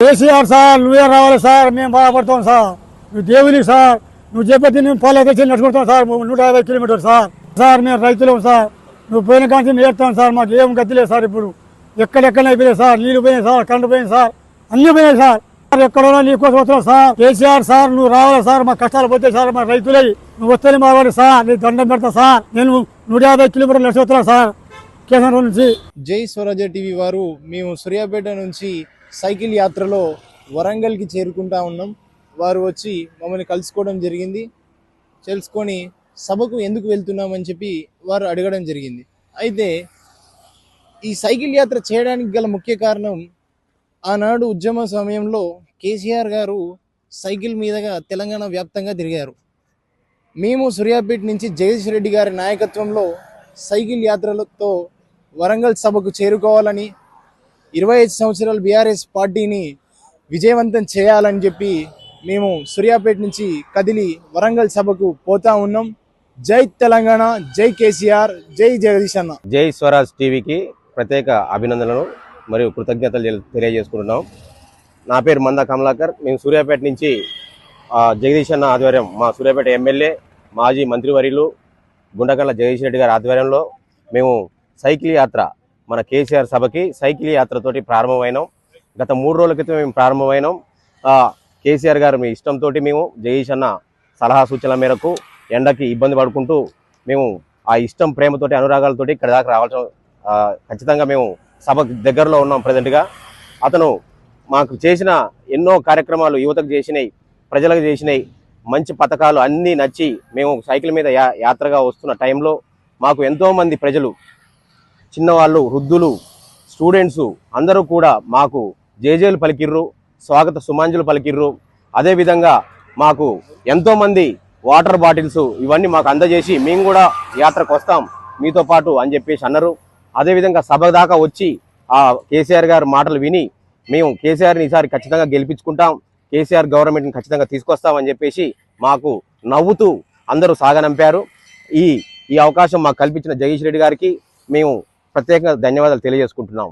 KCR sir నువ్వే రావాలి sir, మేము బాధపడతాం సార్. నువ్వు దేవుని సార్, నువ్వు చెప్పేది మేము పాలు అయితే నడుచుకుంటాం సార్. 150 కిలోమీటర్లు సార్. సార్ మేము రైతులం సార్, నువ్వు పోయిన కానీ మేము ఏడుతాం సార్. మాకు ఏం గతి లేదు సార్. ఇప్పుడు ఎక్కడెక్కడ అయిపోయాయి సార్, నీళ్ళు పోయినాయి సార్, కరెంటు పోయింది సార్, అన్నీ పోయినాయి సార్. ఎక్కడో నీకోసం వస్తున్నావు సార్. కేసీఆర్ సార్ నువ్వు రావాలి సార్, మా కష్టాలు పోతే సార్, మా రైతులై నువ్వు వస్తేనే మావాడి సార్. నీ దండం పెడతా సార్. నేను 150 కిలోమీటర్లు నడుచుకున్నా సార్ కేసీఆర్ నుంచి. జై స్వరాజ్య టీవీ వారు మేము సూర్యాపేట నుంచి సైకిల్ యాత్రలో వరంగల్కి చేరుకుంటా ఉన్నాం. వారు వచ్చి మమ్మల్ని కలుసుకోవడం జరిగింది. తెలుసుకొని సభకు ఎందుకు వెళ్తున్నామని చెప్పి వారు అడగడం జరిగింది. అయితే ఈ సైకిల్ యాత్ర చేయడానికి గల ముఖ్య కారణం, ఆనాడు ఉద్యమ సమయంలో కేసీఆర్ గారు సైకిల్ మీదుగా తెలంగాణ వ్యాప్తంగా తిరిగారు. మేము సూర్యాపేట నుంచి జగదీష్ రెడ్డి గారి నాయకత్వంలో సైకిల్ యాత్రలతో వరంగల్ సభకు చేరుకోవాలని, 25 సంవత్సరాల బీఆర్ఎస్ పార్టీని విజయవంతం చేయాలని చెప్పి మేము సూర్యాపేట నుంచి కదిలి వరంగల్ సభకు పోతా ఉన్నాం. జై తెలంగాణ, జై కేసీఆర్, జై జగదీష్ అన్న. జై స్వరాజ్ టీవీకి ప్రత్యేక అభినందనలు మరియు కృతజ్ఞతలు తెలియజేసుకుంటున్నాం. నా పేరు మంద కమలాకర్. మేము సూర్యాపేట నుంచి జగదీష్ అన్న ఆధ్వర్యం, మా సూర్యాపేట ఎమ్మెల్యే మాజీ మంత్రివర్యులు గుండకల్ల జగదీష్ రెడ్డి గారి ఆధ్వర్యంలో మేము సైకిల్ యాత్ర, మన కేసీఆర్ సభకి సైకిల్ యాత్రతోటి ప్రారంభమైనాం. గత 3 రోజుల క్రితం మేము ప్రారంభమైనాం. కేసీఆర్ గారు మీ ఇష్టంతో మేము జగదీష్ అన్న సలహా సూచనల మేరకు ఎండకి ఇబ్బంది పడుకుంటూ మేము ఆ ఇష్టం, ప్రేమతోటి, అనురాగాలతోటి ఇక్కడ దాకా రావాల్సిన ఖచ్చితంగా మేము సభ దగ్గరలో ఉన్నాం ప్రజెంట్గా. అతను మాకు చేసిన ఎన్నో కార్యక్రమాలు, యువతకు చేసినాయి, ప్రజలకు చేసినాయి, మంచి పథకాలు అన్నీ నచ్చి మేము సైకిల్ మీద యాత్రగా వస్తున్న టైంలో మాకు ఎంతోమంది ప్రజలు, చిన్నవాళ్ళు, వృద్ధులు, స్టూడెంట్స్ అందరూ కూడా మాకు జేజేలు పలికిర్రు, స్వాగత సుమాంజులు పలికిర్రు. అదేవిధంగా మాకు ఎంతోమంది వాటర్ బాటిల్స్ ఇవన్నీ మాకు అందజేసి మేము కూడా యాత్రకు వస్తాం మీతో పాటు అని చెప్పేసి అన్నారు. అదేవిధంగా సభ దాకా వచ్చి ఆ కేసీఆర్ గారి మాటలు విని మేము కేసీఆర్ని ఈసారి ఖచ్చితంగా గెలిపించుకుంటాం, కేసీఆర్ గవర్నమెంట్ని ఖచ్చితంగా తీసుకొస్తామని చెప్పేసి మాకు నవ్వుతూ అందరూ సాగనంపారు. ఈ అవకాశం మాకు కల్పించిన జగదీష్ రెడ్డి గారికి మేము ప్రత్యేకంగా ధన్యవాదాలు తెలియజేసుకుంటున్నాం.